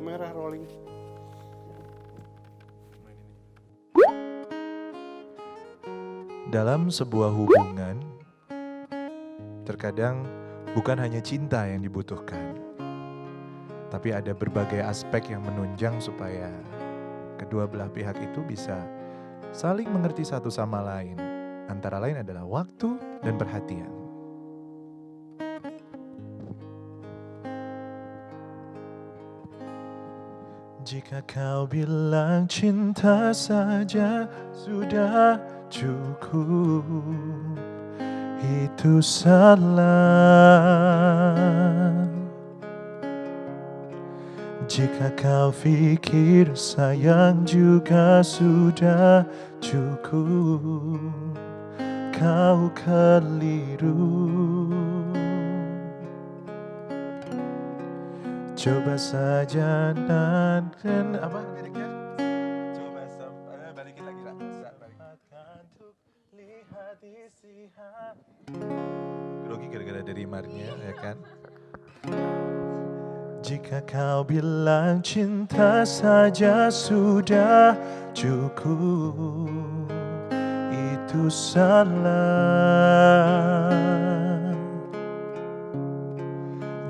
Kamera rolling. Dalam sebuah hubungan, terkadang bukan hanya cinta yang dibutuhkan, tapi ada berbagai aspek yang menunjang supaya kedua belah pihak itu bisa saling mengerti satu sama lain. Antara lain adalah waktu dan perhatian. Jika kau bilang cinta saja sudah cukup, itu salah. Jika kau pikir sayang juga sudah cukup, kau keliru. Coba saja dan apa liriknya? Coba balikin lagi lah. Untuk lihat isi hati. Grogi gara-gara dari Marnya ya kan. Jika kau bilang cinta saja sudah cukup, itu salah.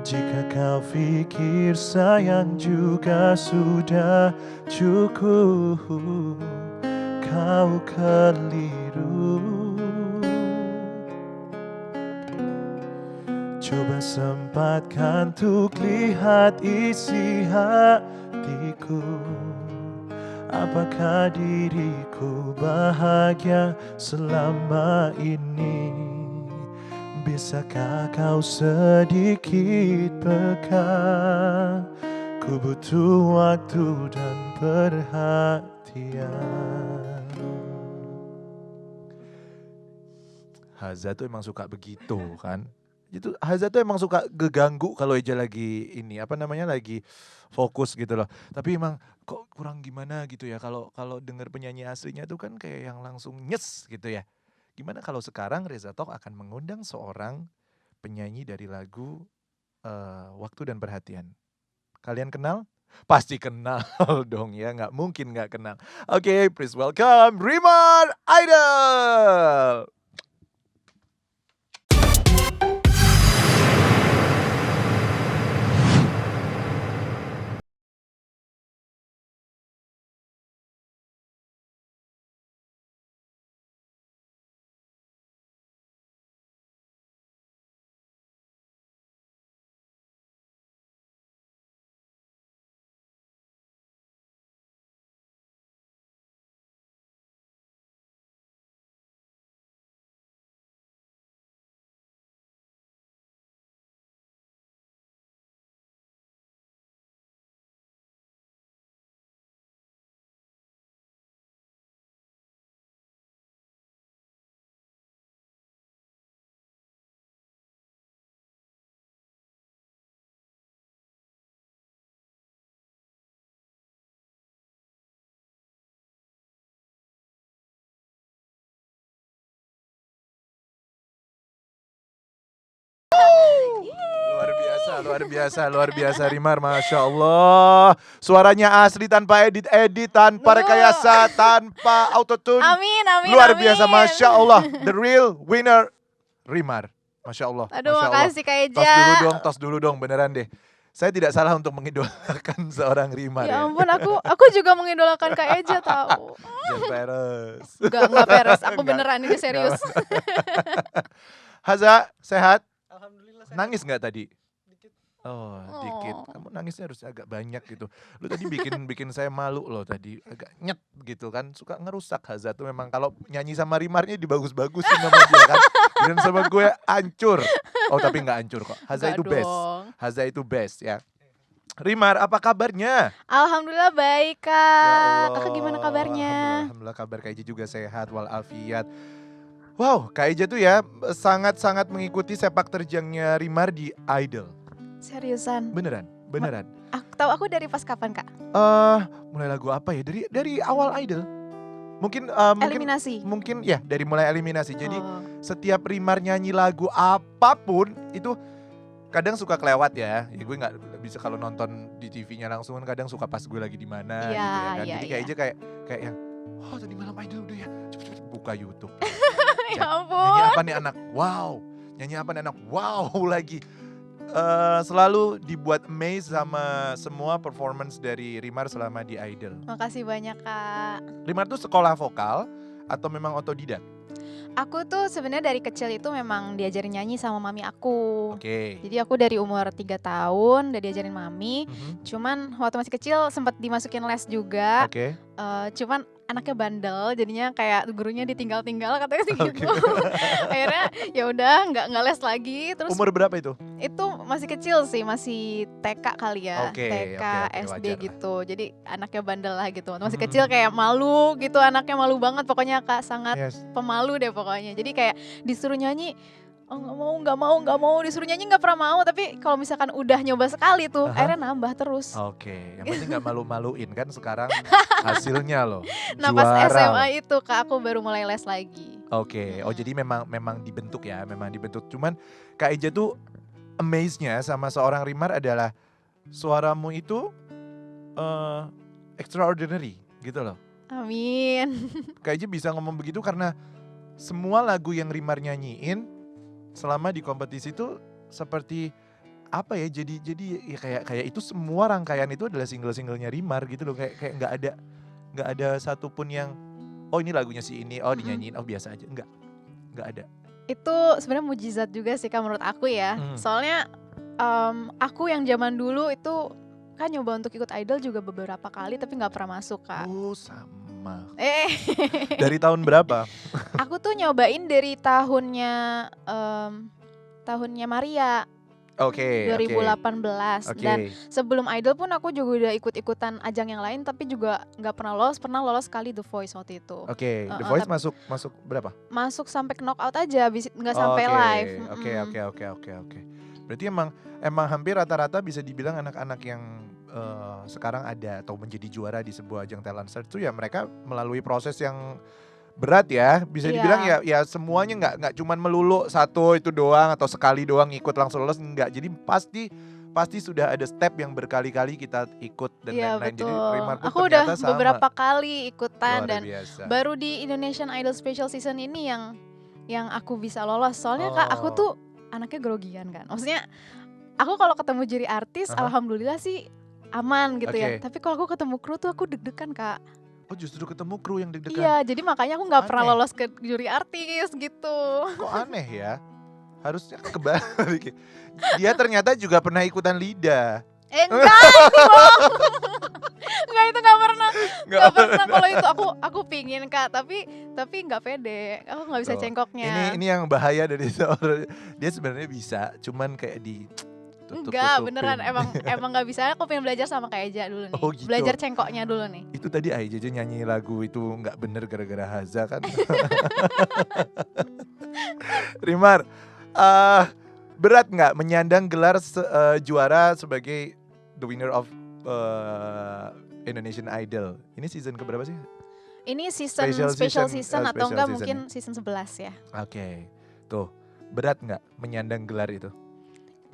Jika kau pikir sayang juga sudah cukup, kau keliru. Coba sempatkan untuk lihat isi hatiku. Apakah diriku bahagia selama ini? Bisakah kau sedikit peka? Ku butuh waktu dan perhatian. Haza tuh emang suka begitu kan. Itu Haza tuh emang suka geganggu kalau Eja lagi ini lagi fokus gitu loh. Tapi emang kok kurang gimana gitu ya kalau denger penyanyi aslinya tuh kan kayak yang langsung nyes gitu ya. Gimana kalau sekarang Reza Talk akan mengundang seorang penyanyi dari lagu Waktu dan Perhatian. Kalian kenal? Pasti kenal dong ya, nggak mungkin nggak kenal. Oke, please welcome Rimar Idol. Luar biasa Rimar, Masya Allah. Suaranya asli tanpa edit, tanpa rekayasa, tanpa autotune. Amin. Luar biasa, Masya Allah. The real winner, Rimar. Masya Allah. Aduh, Masya Allah. makasih Kak Eja. Tos dulu dong, beneran deh. Saya tidak salah untuk mengidolakan seorang Rimar Ya ampun, aku juga mengidolakan Kak Eja tahu. Jangan peres. Enggak peres, aku beneran ini serius. Haza, sehat? Alhamdulillah sehat. Nangis nggak tadi? Dikit. Oh, dikit. Kamu nangisnya harus agak banyak gitu. Lu tadi bikin saya malu loh tadi. Agak nyet gitu kan. Suka ngerusak Haza tuh memang kalau nyanyi sama Rimarnya dibagus-bagusin sama dia kan. Dan sama gue hancur. Oh, tapi nggak hancur kok. Haza itu best. Haza itu best ya. Rimar, apa kabarnya? Alhamdulillah baik, Ya Kak. Allah, Kakak gimana kabarnya? Alhamdulillah kabar Kak Eja juga sehat walafiat. Wow, Kak Eja tuh ya sangat-sangat mengikuti sepak terjangnya Rimar di Idol. Seriusan? Beneran. Aku dari pas kapan, Kak? Mulai lagu apa ya? Dari awal Idol. Mungkin Eliminasi. Mungkin ya dari mulai eliminasi. Jadi Oh. setiap Rimar nyanyi lagu apapun itu kadang suka kelewat ya. Ya gue bisa kalau nonton di TV-nya langsung kan kadang suka pas gue lagi di mana Iya, gitu ya kan. iya, Jadi iya. kayak aja kayak yang oh tadi malam Idol udah ya. Cepet-cepet buka YouTube. Ya Nyanyi ampun. apa nih anak? Wow. Nyanyi apa nih anak? Wow lagi. Selalu dibuat amazed sama semua performance dari Rimar selama di Idol. Makasih banyak Kak. Rimar tuh sekolah vokal atau memang otodidak? Aku tuh sebenarnya dari kecil itu memang diajarin nyanyi sama mami aku. Oke. Jadi aku dari umur 3 tahun udah diajarin mami. Mhm. Cuman waktu masih kecil sempat dimasukin les juga. Oke. Cuman anaknya bandel, jadinya kayak gurunya ditinggal-tinggal katanya sih Oke. gitu. Akhirnya ya udah nggak les lagi. Terus Umur berapa itu? itu masih kecil sih, masih TK kali ya, Oke, TK, oke, SD wajar lah. gitu. Jadi anaknya bandel lah gitu. Masih Mhm. kecil kayak malu gitu, anaknya malu banget pokoknya Kak, sangat Yes. pemalu deh pokoknya. Jadi kayak disuruh nyanyi, oh nggak mau, disuruh nyanyi nggak pernah mau. Tapi kalau misalkan udah nyoba sekali tuh, Aha. akhirnya nambah terus. Oke, yang penting nggak malu-maluin kan sekarang hasilnya loh. Nah pas Juara SMA loh. itu Kak, aku baru mulai les lagi. Oke, oh Mm-mm. jadi memang dibentuk ya, memang dibentuk. Cuman Kak Eja tuh amaze-nya sama seorang Rimar adalah suaramu itu extraordinary gitu loh. Amin. Kak Eja bisa ngomong begitu karena semua lagu yang Rimar nyanyiin selama di kompetisi itu seperti apa ya? Jadi ya kayak itu semua rangkaian itu adalah single-singlenya Rimar gitu loh. Kayak nggak ada satupun yang oh ini lagunya si ini, oh dinyanyiin, oh biasa aja. Nggak ada. Itu sebenarnya mujizat juga sih Kak menurut aku ya. Hmm. Soalnya aku yang zaman dulu itu kan nyoba untuk ikut idol juga beberapa kali tapi nggak pernah masuk Kak. Oh sama. Dari Dari tahun berapa? aku tuh nyobain dari tahunnya Maria Oke. 2018 Oke. dan sebelum idol pun aku juga udah ikut-ikutan ajang yang lain tapi juga nggak pernah lolos. Pernah lolos sekali The Voice waktu itu. Oke. The Heeh, Voice masuk berapa? Masuk sampai ke knockout aja, nggak sampai live. Oke. Mm-mm. Berarti emang hampir rata-rata bisa dibilang anak-anak yang sekarang ada atau menjadi juara di sebuah ajang talent search itu ya mereka melalui proses yang berat ya. Bisa Iya. dibilang ya semuanya nggak cuman melulu satu itu doang atau sekali doang ikut langsung lolos, enggak. Jadi pasti sudah ada step yang berkali-kali kita ikut dan Iya lain-lain. Jadi betul. Rimar pun Aku udah ternyata sama. beberapa kali ikutan Luar dan biasa. baru di Indonesian Idol Special Season ini yang aku bisa lolos. Soalnya Kak, aku Oh. tuh anaknya grogian kan. Maksudnya aku kalau ketemu juri artis Aha. alhamdulillah sih aman gitu ya. Oke. Tapi kalau aku ketemu kru tuh aku deg-degan Kak. Oh justru ketemu kru yang deg-degan. Iya, jadi makanya aku nggak pernah Aneh. lolos ke juri artis gitu. Kok aneh ya? Harusnya kebalik. Dia ternyata juga pernah ikutan Lida. Enggak, ini bohong. Enggak, itu nggak pernah. Nggak Nggak pernah kalau itu aku pingin Kak, tapi nggak pede. Aku nggak bisa Tuh. cengkoknya. Ini yang bahaya dari seorang. Dia sebenarnya bisa, cuman kayak di Enggak, beneran emang nggak bisa. Aku pengen belajar sama Kak Eja dulu nih. Oh, gitu. Belajar cengkoknya dulu nih. Itu tadi Aija aja nyanyi lagu itu nggak bener gara-gara Haza kan. Rimar, berat nggak menyandang gelar juara sebagai the winner of Indonesian Idol? Ini season keberapa sih? Ini season Special special season, season atau special enggak season mungkin season 11 ya. Oke, tuh berat nggak menyandang gelar itu?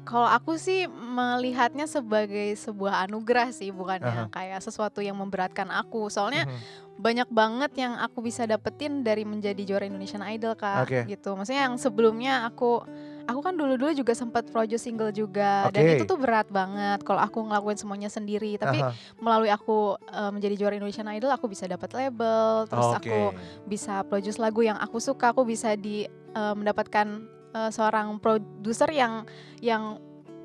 Kalau aku sih melihatnya sebagai sebuah anugerah sih, bukan Aha. yang kayak sesuatu yang memberatkan aku. Soalnya Mhm. banyak banget yang aku bisa dapetin dari menjadi juara Indonesian Idol Kak. Oke. Gitu. Maksudnya yang sebelumnya aku kan dulu juga sempat produce single juga dan Oke. itu tuh berat banget kalau aku ngelakuin semuanya sendiri. Tapi Aha. melalui aku menjadi juara Indonesian Idol, aku bisa dapat label, terus Oke. aku bisa produce lagu yang aku suka, aku bisa mendapatkan seorang produser yang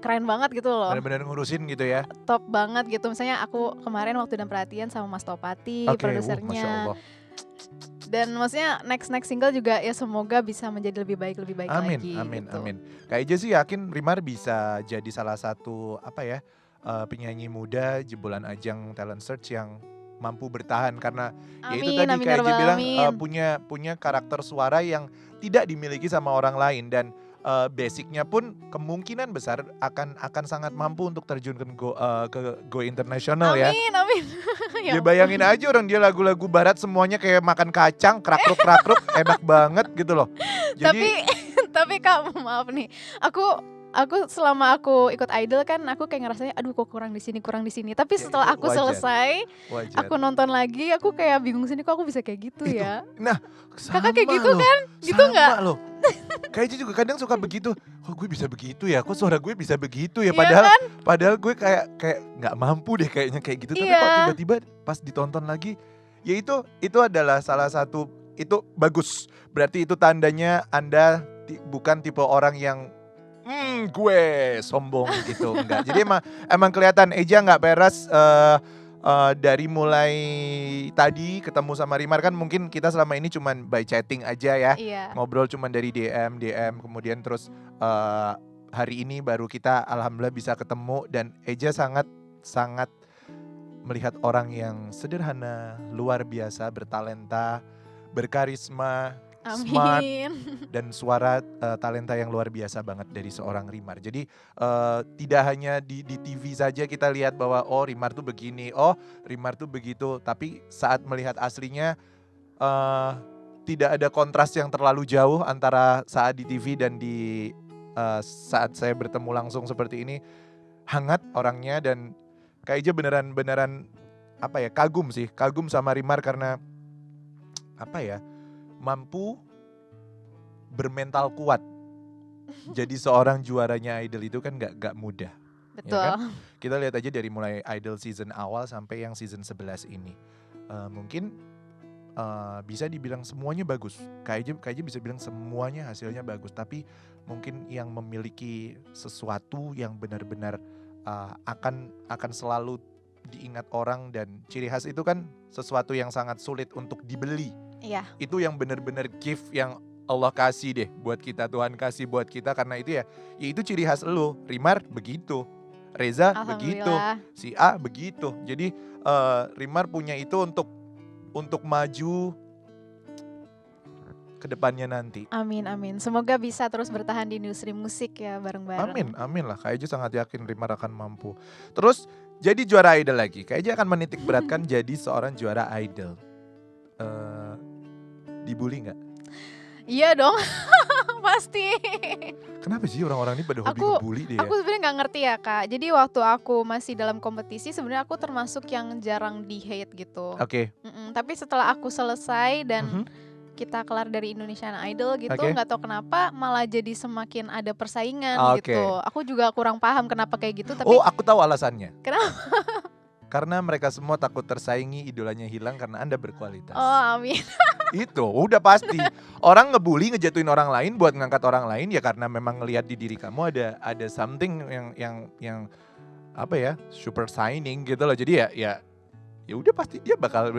keren banget gitu loh. Benar-benar ngurusin gitu ya. Top banget gitu. Misalnya aku kemarin waktu dan perhatian sama Mas Topati, Oke, Masya produsernya. Allah. Dan maksudnya next single juga ya semoga bisa menjadi lebih baik Amin, lagi. amin, gitu. amin. Kak Ija sih yakin Rimar bisa jadi salah satu penyanyi muda jebolan ajang talent search yang mampu bertahan karena ya itu tadi Amin, Kak ya Ija rabbal bilang alamin. punya karakter suara yang tidak dimiliki sama orang lain dan basicnya pun kemungkinan besar akan sangat mampu untuk terjun ke go internasional ya. Amin. Ya Ya bayangin aja orang dia lagu-lagu barat semuanya kayak makan kacang, krakruk enak banget gitu loh. Jadi tapi Kak maaf nih, aku aku selama aku ikut idol kan aku kayak ngerasanya aduh kok kurang di sini. Tapi Ya setelah itu aku selesai, wajar. aku nonton lagi, aku kayak bingung sini kok aku bisa kayak gitu Itu, ya. nah Kakak kayak sama gitu loh, kan? Gitu sama nggak? loh. Kayaknya juga kadang suka begitu, kok gue bisa begitu ya, kok suara gue bisa begitu ya, Iya padahal kan? padahal gue kayak nggak mampu deh kayaknya kayak gitu, tapi kok Iya. tiba-tiba pas ditonton lagi, ya itu adalah salah satu, itu bagus. Berarti itu tandanya Anda bukan tipe orang yang gue sombong gitu, enggak. Jadi emang kelihatan Eja nggak beres dari mulai tadi ketemu sama Rimar, kan mungkin kita selama ini cuman by chatting aja ya. Iya. Ngobrol cuman dari DM, kemudian terus hari ini baru kita alhamdulillah bisa ketemu, dan Eja sangat melihat orang yang sederhana, luar biasa, bertalenta, berkarisma, smart, Amin. dan suara talenta yang luar biasa banget dari seorang Rimar. Jadi tidak hanya di TV saja kita lihat bahwa oh Rimar tuh begini, oh Rimar tuh begitu, tapi saat melihat aslinya tidak ada kontras yang terlalu jauh antara saat di TV dan di saat saya bertemu langsung seperti ini. Hangat orangnya, dan kayaknya beneran apa ya, kagum sama Rimar karena apa ya, mampu bermental kuat. Jadi seorang juaranya Idol itu kan gak mudah. Ya Betul. kan? Kita lihat aja dari mulai Idol season awal sampai yang season 11 ini. Mungkin bisa dibilang semuanya bagus. Kayaknya bisa bilang semuanya hasilnya bagus. Tapi mungkin yang memiliki sesuatu yang benar-benar akan selalu diingat orang, dan ciri khas itu kan sesuatu yang sangat sulit untuk dibeli. Iya. Itu yang benar-benar gift yang Allah kasih deh buat kita, Tuhan kasih buat kita, karena itu ya itu ciri khas lu. Rimar begitu, Reza begitu, Alhamdulillah. si A begitu. Jadi Rimar punya itu untuk maju ke depannya nanti. Amin. Semoga bisa terus bertahan di industri musik ya bareng-bareng. Amin lah. Kayaknya sangat yakin Rimar akan mampu. Terus jadi juara Idol lagi. Kayaknya akan menitik beratkan jadi seorang juara Idol. Dibully nggak? Iya dong, pasti. Kenapa sih orang-orang ini pada hobi ngebully dia? Aku sebenarnya nggak ngerti ya Kak. Jadi waktu aku masih dalam kompetisi sebenarnya aku termasuk yang jarang di hate gitu. Oke. Tapi setelah aku selesai dan kita kelar dari Indonesian Idol gitu, nggak tahu kenapa malah jadi semakin ada persaingan gitu. Aku juga kurang paham kenapa kayak gitu. Tapi Oh, aku tahu alasannya. Kenapa? Karena mereka semua takut tersaingi, idolanya hilang karena Anda berkualitas. Oh, amin. Itu udah pasti. Orang ngebully, ngejatuhin orang lain buat ngangkat orang lain ya karena memang ngelihat di diri kamu ada something yang apa ya, super shining gitu loh. Jadi ya udah pasti dia bakal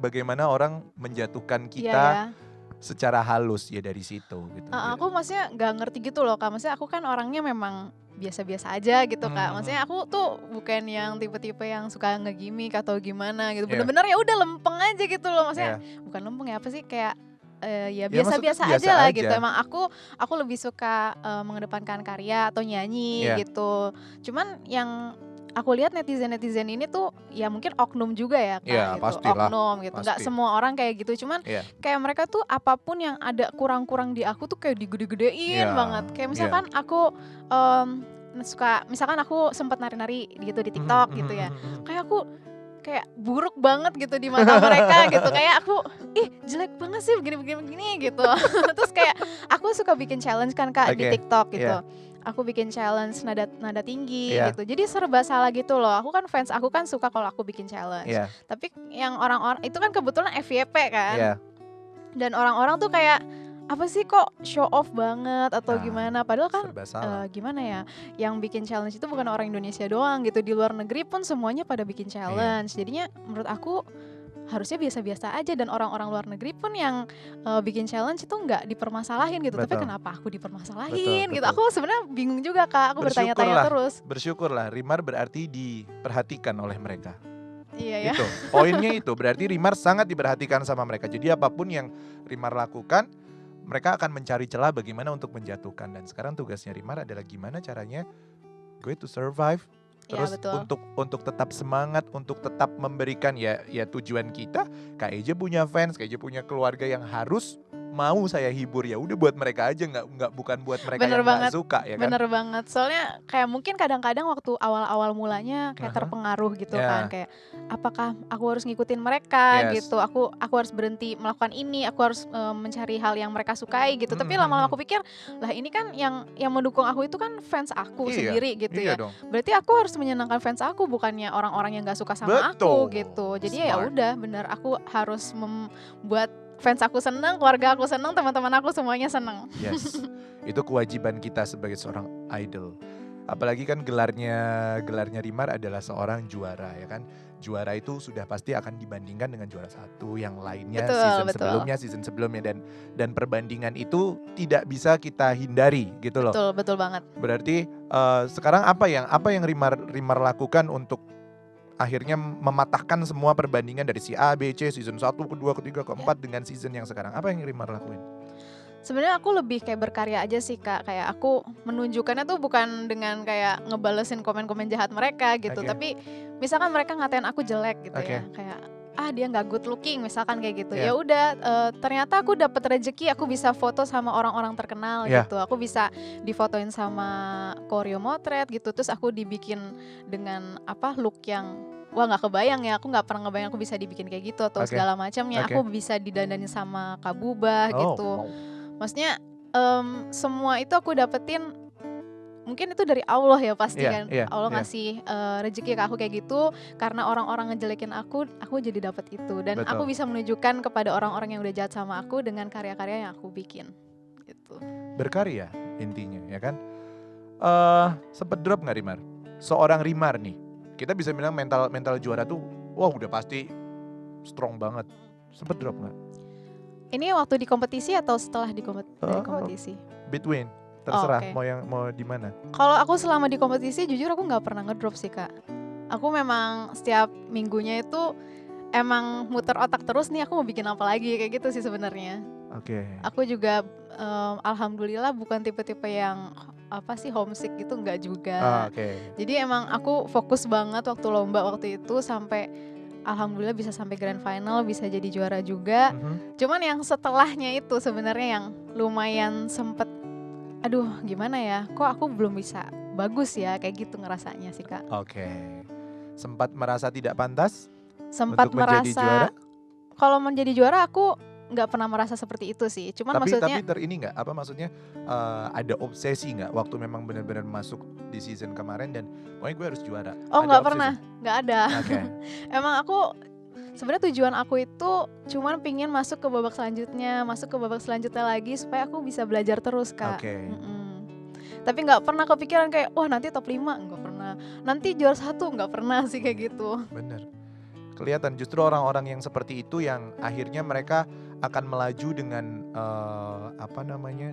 bagaimana orang menjatuhkan kita secara halus ya dari situ gitu. Aku maksudnya nggak ngerti gitu loh Kak. Maksudnya aku kan orangnya memang biasa-biasa aja gitu Kak. Maksudnya aku tuh bukan yang tipe-tipe yang suka ngegimik atau gimana gitu. Bener-bener ya udah lempeng aja gitu loh. Maksudnya bukan lempeng ya, apa sih, kayak ya biasa-biasa aja lah gitu. Emang aku lebih suka mengedepankan karya atau nyanyi gitu. Cuman yang aku lihat netizen ini tuh ya mungkin oknum juga ya Kak gitu. Pastilah, oknum gitu. Nggak semua orang kayak gitu. Cuman kayak mereka tuh apapun yang ada kurang-kurang di aku tuh kayak digede-gedein banget. Kayak misalkan aku suka, misalkan aku sempat nari-nari gitu di TikTok gitu ya. Kayak aku kayak buruk banget gitu di mata mereka gitu. Kayak aku jelek banget sih begini gitu. Terus kayak aku suka bikin challenge kan Kak di TikTok gitu. Aku bikin challenge nada tinggi gitu. Jadi serba salah gitu loh. Aku kan fans aku kan suka kalau aku bikin challenge. Tapi yang orang-orang itu kan kebetulan FYP kan. Dan orang-orang tuh kayak apa sih kok show off banget atau gimana. Padahal kan gimana ya, yang bikin challenge itu bukan orang Indonesia doang gitu. Di luar negeri pun semuanya pada bikin challenge. Jadinya menurut aku harusnya biasa-biasa aja, dan orang-orang luar negeri pun yang bikin challenge itu nggak dipermasalahin gitu. Tapi kenapa aku dipermasalahin gitu? Aku sebenarnya bingung juga Kak. Aku bertanya-tanya terus. Bersyukurlah Rimar berarti diperhatikan oleh mereka. Iya ya. Itu poinnya itu, berarti Rimar sangat diperhatikan sama mereka. Jadi apapun yang Rimar lakukan, mereka akan mencari celah bagaimana untuk menjatuhkan. Dan sekarang tugasnya Rimar adalah gimana caranya gue to survive. Terus untuk tetap semangat, untuk tetap memberikan ya tujuan kita. Kak Eja punya fans, Kak Eja punya keluarga yang harus mau saya hibur ya udah buat mereka aja, nggak bukan buat mereka Bener yang banget, nggak suka ya kan. bener banget. Soalnya kayak mungkin kadang-kadang waktu awal-awal mulanya kayak terpengaruh gitu kan, kayak apakah aku harus ngikutin mereka gitu, aku harus berhenti melakukan ini, aku harus mencari hal yang mereka sukai gitu. Tapi lama-lama aku pikir, lah ini kan yang mendukung aku itu kan fans aku sendiri gitu ya. Dong. Berarti aku harus menyenangkan fans aku, bukannya orang-orang yang nggak suka sama aku gitu. Jadi ya udah, bener, aku harus membuat fans aku senang, keluarga aku senang, teman-teman aku semuanya senang. Yes, itu kewajiban kita sebagai seorang idol. Apalagi kan gelarnya Rimar adalah seorang juara ya kan. Juara itu sudah pasti akan dibandingkan dengan juara satu yang lainnya, season sebelumnya dan perbandingan itu tidak bisa kita hindari gitu loh. Betul banget. Berarti sekarang apa yang Rimar lakukan untuk akhirnya mematahkan semua perbandingan dari si A, B, C, season 1, kedua, ketiga, keempat dengan season yang sekarang. Apa yang Rimar lakuin? Sebenarnya aku lebih kayak berkarya aja sih Kak. Kayak aku menunjukkannya tuh bukan dengan kayak ngebalesin komen-komen jahat mereka gitu. Tapi misalkan mereka ngatain aku jelek gitu ya. Kayak dia nggak good looking misalkan kayak gitu. Ya udah, ternyata aku dapat rezeki, aku bisa foto sama orang-orang terkenal gitu. Aku bisa difotoin sama Koreo Motret gitu. Terus aku dibikin dengan look yang wah nggak kebayang ya, aku nggak pernah ngebayang aku bisa dibikin kayak gitu atau segala macamnya. Aku bisa didandanin sama Kak Bubah gitu. Maksudnya semua itu aku dapetin mungkin itu dari Allah ya pasti kan. Allah ngasih rezeki ke aku kayak gitu karena orang-orang ngejelekin aku jadi dapet itu. Dan aku bisa menunjukkan kepada orang-orang yang udah jahat sama aku dengan karya-karya yang aku bikin gitu. Berkarya intinya ya kan. Sempet drop gak Rimar? Seorang Rimar nih, kita bisa bilang mental juara tuh wah udah pasti strong banget. Sempet drop gak? Ini waktu di kompetisi atau setelah di kompetisi? Between, terserah mau di mana. Kalau aku selama di kompetisi jujur aku nggak pernah ngedrop sih Kak. Aku memang setiap minggunya itu emang muter otak terus nih aku mau bikin apa lagi kayak gitu sih sebenarnya. Aku juga alhamdulillah bukan tipe-tipe yang homesick gitu, enggak juga. Jadi emang aku fokus banget waktu lomba waktu itu sampai alhamdulillah bisa sampai grand final, bisa jadi juara juga. Cuman yang setelahnya itu sebenarnya yang lumayan sempet gimana ya, kok aku belum bisa bagus ya, kayak gitu ngerasanya sih Kak. Sempat merasa tidak pantas? Sempat untuk menjadi juara? Kalau menjadi juara aku nggak pernah merasa seperti itu sih. Cuman maksudnya ada obsesi nggak waktu memang benar-benar masuk di season kemarin dan pokoknya gue harus juara? Nggak pernah, nggak ada. Emang aku sebenarnya tujuan aku itu cuman pingin masuk ke babak selanjutnya lagi supaya aku bisa belajar terus Kak. Tapi nggak pernah kepikiran kayak wah nanti top 5, nggak pernah. Nanti juara 1, nggak pernah sih kayak gitu. Bener. Kelihatan justru orang-orang yang seperti itu yang akhirnya mereka akan melaju dengan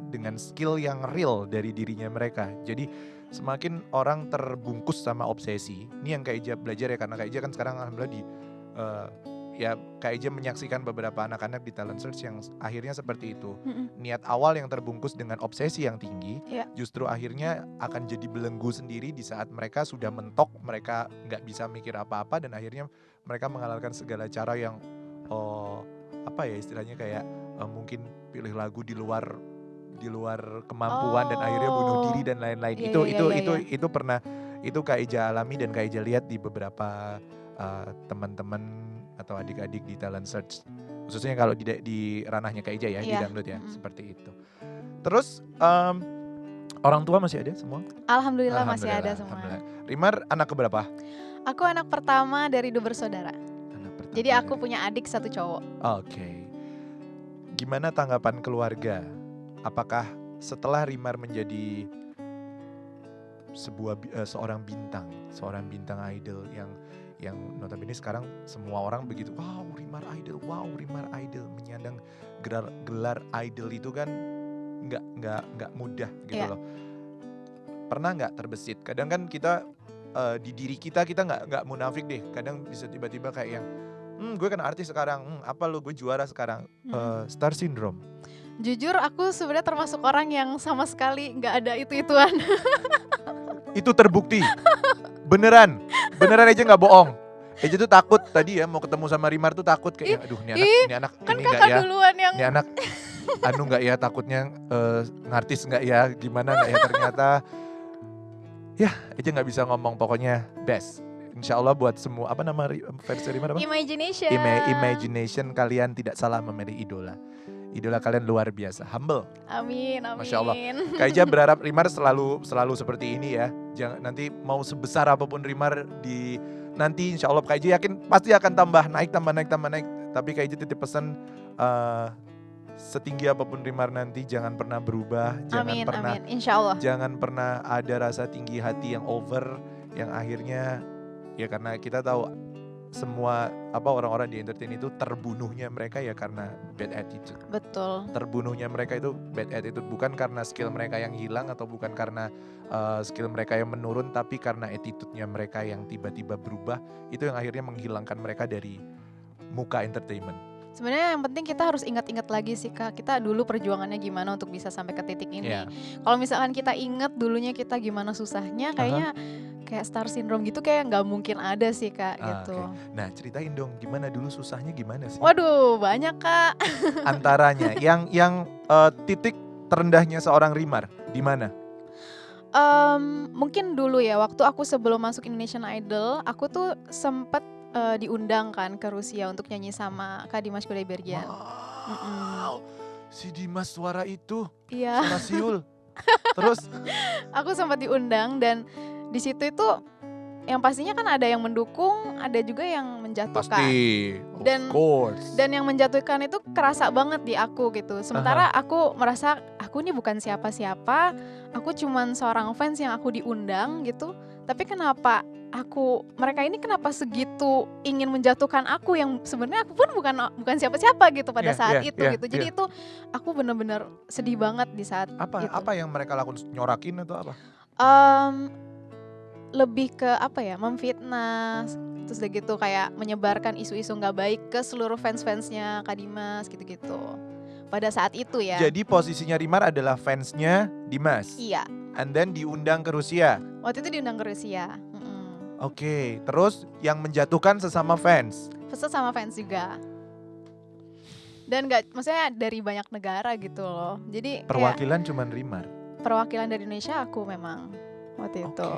dengan skill yang real dari dirinya mereka. Jadi semakin orang terbungkus sama obsesi. Ini yang Kak Eja belajar ya, karena Kak Eja kan sekarang alhamdulillah Kak Eja menyaksikan beberapa anak-anak di Talent Search yang akhirnya seperti itu. Niat awal yang terbungkus dengan obsesi yang tinggi, justru akhirnya akan jadi belenggu sendiri di saat mereka sudah mentok, mereka nggak bisa mikir apa-apa dan akhirnya mereka menghalalkan segala cara yang istilahnya kayak mungkin pilih lagu di luar kemampuan dan akhirnya bunuh diri dan lain-lain. Itu pernah itu Kak Eja alami dan Kak Eja lihat di beberapa teman-teman atau adik-adik di Talent Search, khususnya kalau di ranahnya Kak Eja ya, di dangdut ya, seperti itu. Terus orang tua masih ada semua? Alhamdulillah masih ada semua. Rimar anak keberapa? Aku anak pertama dari 2 bersaudara. Jadi aku punya adik 1 cowok. Gimana tanggapan keluarga? Apakah setelah Rimar menjadi seorang bintang idol yang notabene sekarang semua orang begitu, wow Rimar idol, menyandang gelar idol itu kan nggak mudah gitu loh. Pernah nggak terbesit? Kadang kan kita di diri kita nggak munafik deh. Kadang bisa tiba-tiba kayak yang gue kan artis sekarang, apa lo gue juara sekarang, star syndrome. Jujur aku sebenarnya termasuk orang yang sama sekali nggak ada itu-ituan. Itu terbukti, beneran aja nggak bohong. Eja tuh takut tadi ya mau ketemu sama Rimar tuh takut kayak aduh ini anak kan ini kakak enggak ya. Duluan yang Ini anak anu nggak ya, takutnya ngartis nggak ya, gimana nggak ya, ternyata ya aja nggak bisa ngomong, pokoknya best. Insya Allah buat semua, apa nama versi Rimar apa? Imagination. Imagination, kalian tidak salah memilih idola. Idola kalian luar biasa, humble. Amin, amin. Masya Allah. Kak Eja berharap Rimar selalu seperti ini ya. Jangan nanti mau sebesar apapun Rimar di nanti, insya Allah Kak Eja yakin pasti akan tambah naik. Tapi Kak Eja titip pesan, setinggi apapun Rimar nanti jangan pernah berubah, amin, insya Allah. Jangan pernah ada rasa tinggi hati yang over, yang akhirnya ya karena kita tahu semua orang-orang di entertain itu terbunuhnya mereka ya karena bad attitude. Betul. Terbunuhnya mereka itu bad attitude, bukan karena skill mereka yang hilang atau bukan karena skill mereka yang menurun, tapi karena attitude-nya mereka yang tiba-tiba berubah, itu yang akhirnya menghilangkan mereka dari muka entertainment. Sebenarnya yang penting kita harus ingat-ingat lagi sih Kak, kita dulu perjuangannya gimana untuk bisa sampai ke titik ini. Kalau misalkan kita ingat dulunya kita gimana susahnya, kayaknya kayak star syndrome gitu kayak nggak mungkin ada sih Kak gitu. Okay. Nah ceritain dong gimana dulu susahnya gimana sih? Waduh banyak Kak. Antaranya yang titik terendahnya seorang Rimar di mana? Mungkin dulu ya waktu aku sebelum masuk Indonesian Idol, aku tuh sempet diundang kan ke Rusia untuk nyanyi sama Kak Dimas Kudaibergen. Wow, si Dimas suara itu, iya. Suara Siul. Terus? Aku sempat diundang dan di situ itu yang pastinya kan ada yang mendukung, ada juga yang menjatuhkan. Pasti, of course. Dan yang menjatuhkan itu kerasa banget di aku gitu. Sementara aku merasa aku ini bukan siapa-siapa, aku cuman seorang fans yang aku diundang gitu. Tapi kenapa mereka ini kenapa segitu ingin menjatuhkan aku yang sebenarnya aku pun bukan siapa-siapa gitu pada saat itu gitu. Jadi itu aku benar-benar sedih banget di saat itu. Apa yang mereka lakukan, nyorakin atau apa? Lebih ke apa ya, memfitnah, terus udah gitu kayak menyebarkan isu-isu nggak baik ke seluruh fans-fansnya Kak Dimas gitu-gitu. Pada saat itu ya. Jadi posisinya Rimar adalah fansnya Dimas. Iya. And then diundang ke Rusia. Waktu itu diundang ke Rusia. Oke, terus yang menjatuhkan sesama fans? Sesama fans juga. Dan maksudnya dari banyak negara gitu loh. Jadi perwakilan cuman Rimar? Perwakilan dari Indonesia aku memang waktu itu.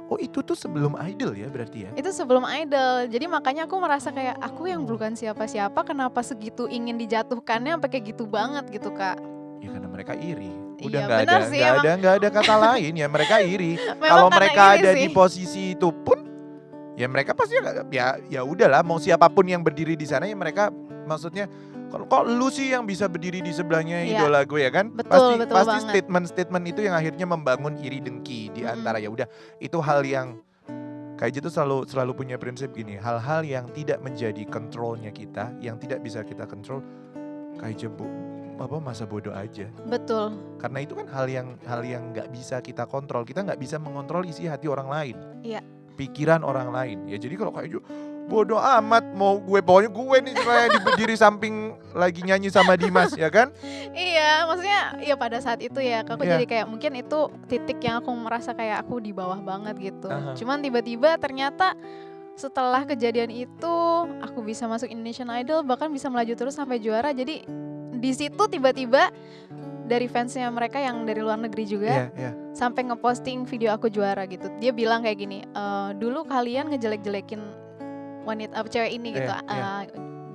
Oh itu tuh sebelum Idol ya berarti ya? Itu sebelum Idol, jadi makanya aku merasa kayak aku yang bukan siapa-siapa kenapa segitu ingin dijatuhkannya sampai kayak gitu banget gitu Kak. Ya karena mereka iri. Udah iya, nggak ada kata lain ya, mereka iri. Kalau mereka ada di posisi itu pun ya mereka pasti ya udahlah, mau siapapun yang berdiri di sana ya mereka, maksudnya kok lu sih yang bisa berdiri di sebelahnya idola gue ya kan? Betul pasti statement itu yang akhirnya membangun iri dengki di antara. Ya udah, itu hal yang kayak gitu selalu punya prinsip gini, hal-hal yang tidak menjadi kontrolnya kita, yang tidak bisa kita kontrol, kayak masa bodoh aja. Betul. Karena itu kan hal yang nggak bisa kita kontrol. Kita nggak bisa mengontrol isi hati orang lain. Iya. Pikiran orang lain. Ya jadi kalau kayak bodoh amat, mau pokoknya gue nih kayak berdiri samping lagi nyanyi sama Dimas ya kan? Iya, maksudnya ya pada saat itu ya aku jadi kayak mungkin itu titik yang aku merasa kayak aku di bawah banget gitu. Cuman tiba-tiba ternyata setelah kejadian itu aku bisa masuk Indonesian Idol, bahkan bisa melaju terus sampai juara. Jadi di situ tiba-tiba dari fansnya mereka yang dari luar negeri juga sampai ngeposting video aku juara gitu. Dia bilang kayak gini, dulu kalian ngejelek-jelekin cewek ini gitu,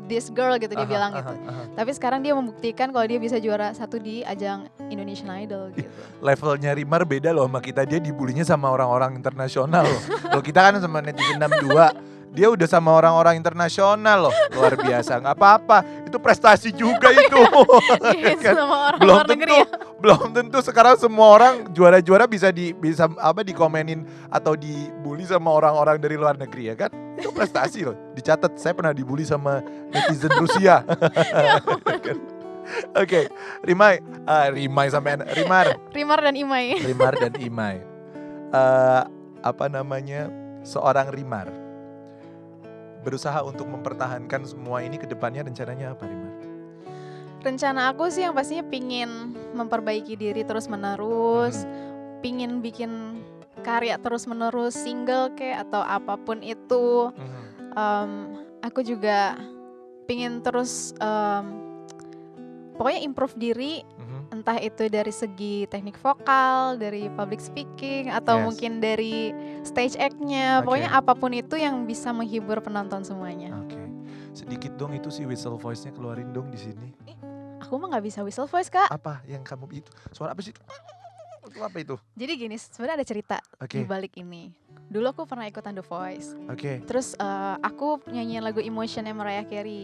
this girl gitu dia bilang gitu. Tapi sekarang dia membuktikan kalau dia bisa juara 1 di ajang Indonesian Idol gitu. Levelnya Rimar beda loh sama kita, dia dibulinya sama orang-orang internasional loh. Kalau kita kan sama netizen 62. Dia udah sama orang-orang internasional loh, luar biasa. Nggak apa-apa, itu prestasi juga itu. Kan? Sama orang belum tentu sekarang semua orang juara-juara bisa dikomenin atau dibully sama orang-orang dari luar negeri ya kan? Itu prestasi loh. Dicatat, saya pernah dibully sama netizen Rusia. Oke, Rimar dan Imai. Rimar dan Imai. Seorang Rimar berusaha untuk mempertahankan semua ini ke depannya, rencananya apa Rimar? Rencana aku sih yang pastinya pingin memperbaiki diri terus menerus, pingin bikin karya terus menerus, single kayak atau apapun itu. Aku juga pingin terus pokoknya improve diri, entah itu dari segi teknik vokal, dari public speaking, atau mungkin dari stage act-nya, pokoknya apapun itu yang bisa menghibur penonton semuanya. Sedikit dong itu si whistle voice-nya keluarin dong di sini. Aku mah nggak bisa whistle voice, Kak. Apa yang kamu itu? Suara apa sih itu? Itu apa itu? Jadi gini, sebenarnya ada cerita di balik ini. Dulu aku pernah ikutan The Voice. Terus aku nyanyiin lagu Emotion-nya Mariah Carey.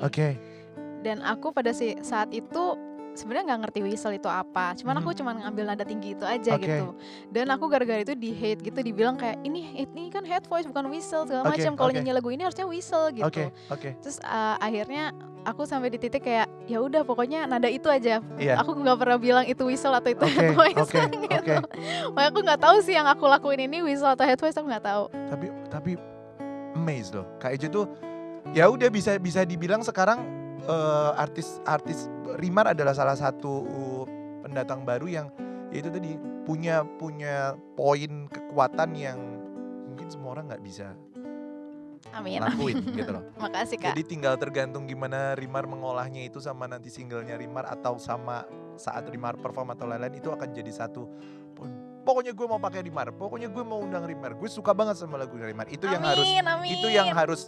Dan aku pada saat itu sebenarnya nggak ngerti whistle itu apa. Cuman aku cuma ngambil nada tinggi itu aja gitu. Dan aku gara-gara itu di hate gitu, dibilang kayak ini kan head voice bukan whistle segala macam. Kalau nyanyi lagu ini harusnya whistle gitu. Terus akhirnya aku sampai di titik kayak ya udah pokoknya nada itu aja. Aku nggak pernah bilang itu whistle atau itu head voice gitu. Makanya aku nggak tahu sih yang aku lakuin ini whistle atau head voice, aku nggak tahu. Tapi amazed loh. Kak Eja tuh ya udah bisa dibilang sekarang artis Rimar adalah salah satu pendatang baru yang yaitu tadi punya poin kekuatan yang mungkin semua orang nggak bisa lakuin gitu loh. Makasih, Kak. Jadi tinggal tergantung gimana Rimar mengolahnya itu sama nanti singlenya Rimar atau sama saat Rimar perform atau lain-lain itu akan jadi satu poin. Pokoknya gue mau pakai Rimar, pokoknya gue mau undang Rimar. Gue suka banget sama lagu Rimar. Itu yang harus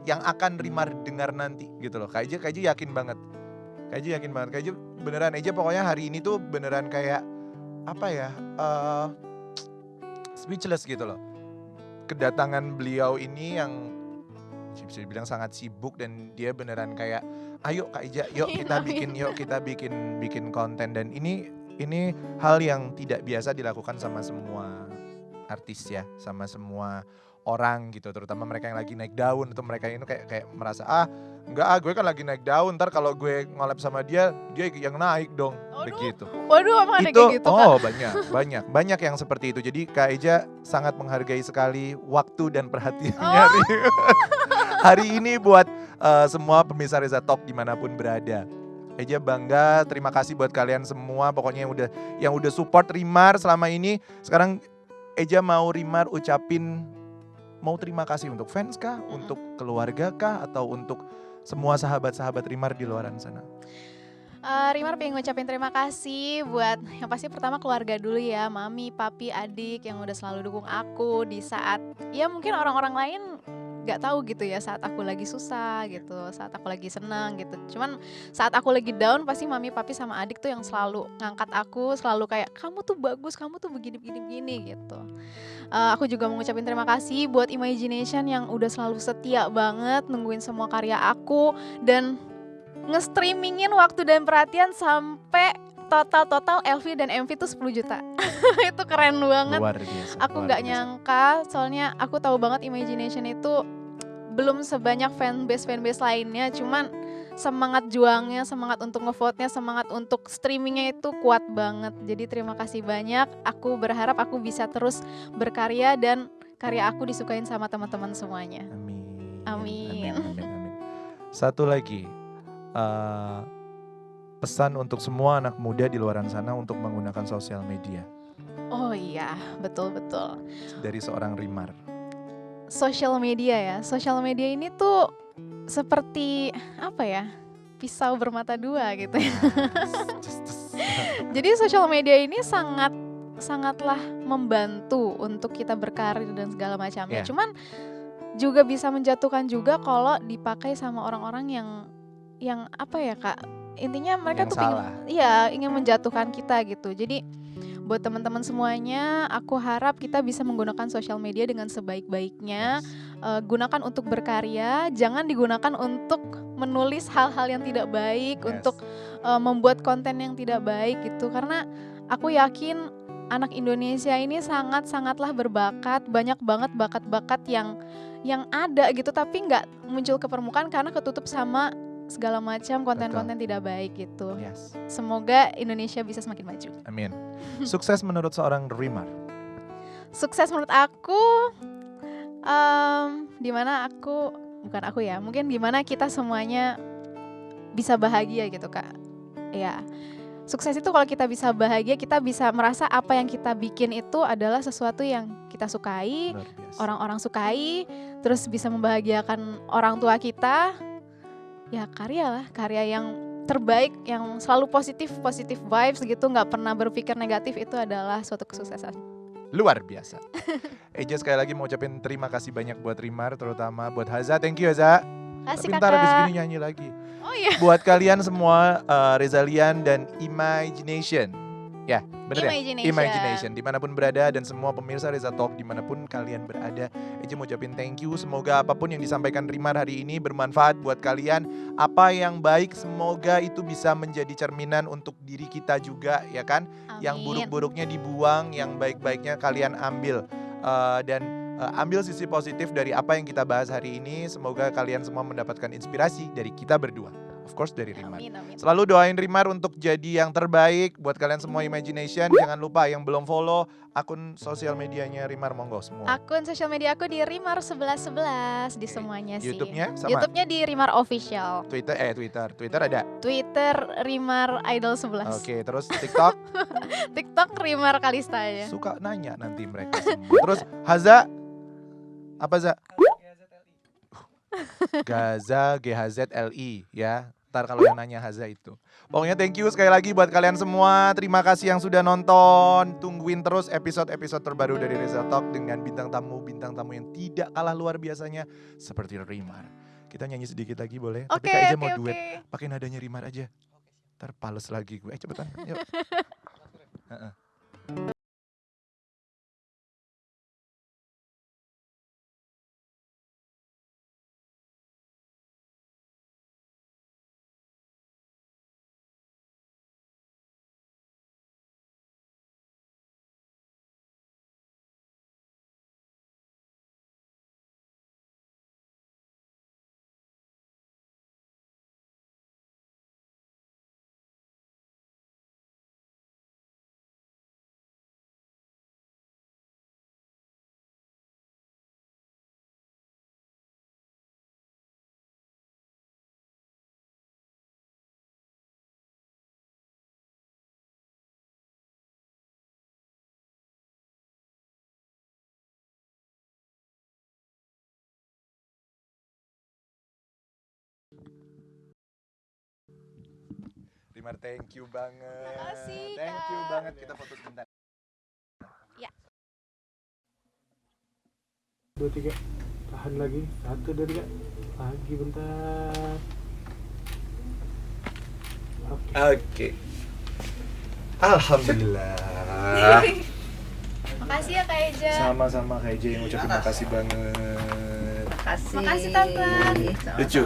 yang akan Rimar dengar nanti gitu loh. Kak Eja yakin banget. Kak Eja beneran Eja pokoknya hari ini tuh beneran kayak apa ya? Speechless gitu loh. Kedatangan beliau ini yang bisa dibilang sangat sibuk dan dia beneran kayak ayo Kak Eja, yuk kita bikin konten. Dan ini hal yang tidak biasa dilakukan sama semua artis ya, sama semua orang gitu, terutama mereka yang lagi naik daun atau mereka ini kayak merasa gue kan lagi naik daun, ntar kalau gue nge-lab sama dia yang naik dong. Begitu. Waduh, emang ada kayak gitu, Kak? Banyak yang seperti itu. Jadi Kak Eja sangat menghargai sekali waktu dan perhatiannya hari ini buat semua pemirsa Reza Talk dimanapun berada. Eja bangga, terima kasih buat kalian semua pokoknya yang udah support Rimar selama ini. Sekarang Eja mau Rimar mau terima kasih untuk fans kah, untuk keluarga kah, atau untuk semua sahabat-sahabat Rimar di luaran sana? Rimar pengen ngucapin terima kasih buat yang pasti pertama keluarga dulu ya, mami, papi, adik yang udah selalu dukung aku di saat ya mungkin orang-orang lain gak tahu gitu ya saat aku lagi susah gitu, saat aku lagi senang gitu. Cuman saat aku lagi down pasti mami, papi sama adik tuh yang selalu ngangkat aku, selalu kayak kamu tuh bagus, kamu tuh begini gitu. Aku juga mau ngucapin terima kasih buat Imagination yang udah selalu setia banget nungguin semua karya aku dan nge-streamingin waktu dan perhatian sampai total LV dan MV tuh 10 juta. Itu keren banget. Luar biasa. Aku gak nyangka, soalnya aku tahu banget Imagination itu belum sebanyak fanbase lainnya, cuman semangat juangnya, semangat untuk ngevote-nya, semangat untuk streamingnya itu kuat banget. Jadi terima kasih banyak, aku berharap aku bisa terus berkarya dan karya aku disukain sama teman-teman semuanya. Amin. Satu lagi, pesan untuk semua anak muda di luar sana untuk menggunakan sosial media. Oh iya, betul. Dari seorang Rimar. Social media ini tuh seperti apa ya, pisau bermata dua gitu ya. Jadi social media ini sangatlah membantu untuk kita berkarir dan segala macamnya. Cuman juga bisa menjatuhkan juga kalau dipakai sama orang-orang yang apa ya Kak, intinya mereka tuh ingin menjatuhkan kita gitu. Jadi buat teman-teman semuanya, aku harap kita bisa menggunakan sosial media dengan sebaik-baiknya. Gunakan untuk berkarya, jangan digunakan untuk menulis hal-hal yang tidak baik, untuk membuat konten yang tidak baik gitu. Karena aku yakin anak Indonesia ini sangat-sangatlah berbakat, banyak banget bakat-bakat yang ada gitu, tapi nggak muncul ke permukaan karena ketutup sama segala macam konten-konten tidak baik gitu. Semoga Indonesia bisa semakin maju. Amin. Sukses menurut seorang Rimar? Sukses menurut aku, mungkin dimana kita semuanya bisa bahagia gitu Kak. Ya, sukses itu kalau kita bisa bahagia, kita bisa merasa apa yang kita bikin itu adalah sesuatu yang kita sukai, orang-orang sukai, terus bisa membahagiakan orang tua kita. Ya karya yang terbaik, yang selalu positif vibes gitu, nggak pernah berpikir negatif, itu adalah suatu kesuksesan. Luar biasa. Eja sekali lagi mau ucapin terima kasih banyak buat Rimar, terutama buat Haza. Thank you Haza. Kasih Tapi ntar kakak. abis gini nyanyi lagi. Oh iya. Buat kalian semua, Rezalian dan Imagination. Ya, bener Imagination. ya? Imagination. Dimanapun berada dan semua pemirsa Reza Talk dimanapun kalian berada, Eja mau ucapin thank you. Semoga apapun yang disampaikan Rimar hari ini bermanfaat buat kalian. Apa yang baik semoga itu bisa menjadi cerminan untuk diri kita juga, ya kan? Amin. Yang buruk-buruknya dibuang, yang baik-baiknya kalian ambil. Dan ambil sisi positif dari apa yang kita bahas hari ini. Semoga kalian semua mendapatkan inspirasi dari kita berdua. Of course dari Rimar. Amin. Selalu doain Rimar untuk jadi yang terbaik. Buat kalian semua Imagination, jangan lupa yang belum follow akun sosial medianya Rimar, monggo semua. Akun sosial media aku di Rimar1111 di semuanya sih. YouTube-nya sama? YouTube-nya di Rimar Official. Twitter ada? Twitter Rimar Idol 11. Oke, terus TikTok? TikTok Rimar Kalista ya. Suka nanya nanti mereka semua. Terus Haza? Apa Za? Gaza GHZLI ya. Ntar kalau yang nanya Haza itu. Pokoknya thank you sekali lagi buat kalian semua. Terima kasih yang sudah nonton. Tungguin terus episode-episode terbaru dari Reza Talk dengan bintang tamu yang tidak kalah luar biasanya seperti Rimar. Kita nyanyi sedikit lagi boleh? Tapi Kak Eja mau duet pakai nadanya Rimar aja. Ntar pales lagi gue. Cepetan. Yuk. Rimar, thank you banget. Makasih, thank you banget. Kita foto sebentar. Ya. 2, 3. Tahan lagi. 1, 2, 3. Lagi bentar. Oke. Alhamdulillah. Makasih ya Kak Eja. Sama-sama Kak Eja yang ucapin makasih banget. Makasih Tante. Lucu.